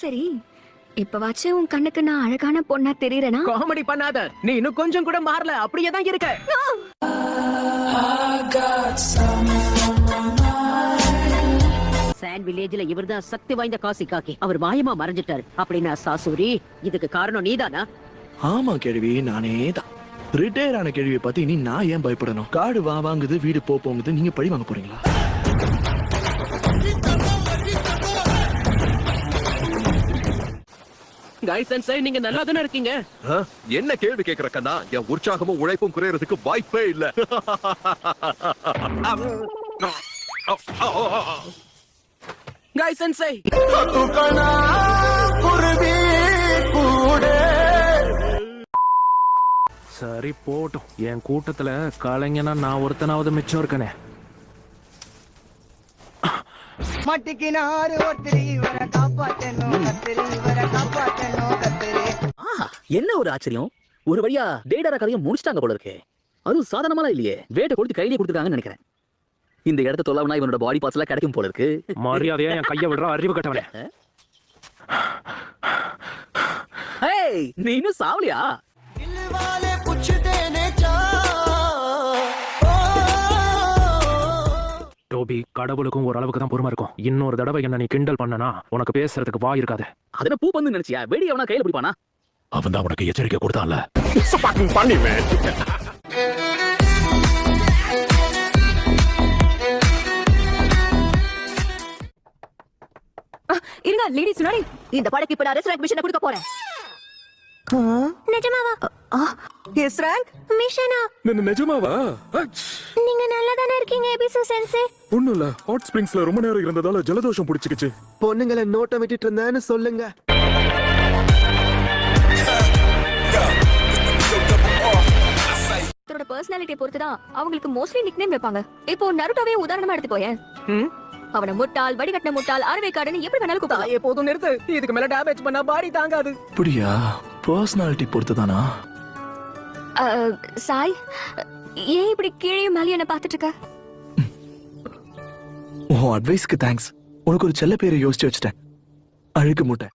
சரி, இப்பவாச்சு உன் கண்ணுக்கு நான் அழகான பொண்ணா தெரியறேனா? காமெடி பண்ணாத, நீ இன்னும் கொஞ்சம் கூட மாறல, அப்படியே தான் இருக்க. சாண்ட் வில்லேஜ்ல இவர்தான் சக்தி வாய்ந்த காசி காக்கி. அவர் மாயமா மறைஞ்சிட்டாரு அப்படின்னா சாசூரி, இதுக்கு காரணம் நீதானா? ஆமா கேள்வி, நானே தான். ரிட்டையர் ஆன கேள்வியை பத்தி இனி நான் ஏன் பயப்படணும்? காடு வாங்குது, வீடு போங்குது, நீங்க பழி வாங்க போறீங்களா? நீங்க நல்லா தானே இருக்கீங்க. என்ன கேள்வி கேக்குற கண்ணா? என் உற்சாகமும் உழைப்பும் குறையறதுக்கு வாய்ப்பே இல்ல. காய் சென்சை, சரி போட்டும். என் கூட்டத்துல கலைஞனா நான் ஒருத்தனாவது மிச்சம் இருக்கனே. மட்டிக்கினாரு ஒருத்தரி இவரை காப்பாத்தணும், கத்திரி இவரை காப்பாத்தணும், கத்திரி. என்ன ஒரு ஆச்சரியம், ஒரு வழியா டேடரா கதையும் முடிச்சிட்டாங்க போல இருக்கே. அதுவும் சாதாரணமா இல்லையே, வேட்டை கொடுத்து கையிலே கொடுத்துருக்காங்கன்னு நினைக்கிறேன். இந்த இடத்த தொல்லாவனா இவனோட பாடி பார்ட்ஸ் எல்லாம் கிடைக்கும் போல இருக்கு. மரியாதையா என் கைய விடுற அறிவு கட்டவனே. ஏய், நீ இன்னும் சாவலியா? டோபி, கடவுளுக்கும் ஒரு அளவுக்கு தான் பொறுமை இருக்கும். இன்னொரு தடவை என்ன நீ கிண்டல் பண்ணனா உனக்கு பேசுறதுக்கு வாய் இருக்காது. அதன பூ பந்து நினைச்சியா? வெடி அவனா கையில பிடிப்பானா? அவன் தான் உனக்கு எச்சரிக்கை கொடுத்தான்ல. இருங்க லேடி சுனாரி, இந்த படக்கு இப்ப நான் ரெஸ்டாரண்ட் மிஷனை கொடுக்க போறேன். நிஜமாவா? எஸ் ரேங்க் மிஷனா? நிஜமாவா? நீங்க நல்லா தானே இருக்கீங்க எபிசோ சென்சே? ஒண்ணும் இல்ல, ஹாட் ஸ்பிரிங்ஸ்ல ரொம்ப நேரம் இருந்ததால ஜலதோஷம் பிடிச்சிக்கிச்சு. பொண்ணுங்களை நோட்டம் விட்டுட்டு இருந்தேன்னு சொல்லுங்க. அவரோட பர்சனாலிட்டியை பொறுத்து தான் அவங்களுக்கு மோஸ்ட்லி நிக்நேம் வைப்பாங்க. இப்போ நருட்டோவே உதாரணமா எடுத்துக்கோயேன். அவன முட்டாள், வடிகட்டின முட்டாள், அறவைக்காடுன்னு எப்படி வேணாலும் கூப்பிடலாம். எப்போதும் நிறுத்து, இதுக்கு மேல டேமேஜ் பண்ணா பாடி தாங்காது. அப்படியா? பர்சனாலிட்டி பொறுத்துதானா? சாய், ஏன் இப்படி கீழே மேலே என்ன பார்த்துட்டு இருக்க? உன் அட்வைஸ்க்கு தேங்க்ஸ். உனக்கு ஒரு செல்ல பேரை யோசிச்சு வச்சிட்டேன், அழுக்கு மூட்டை.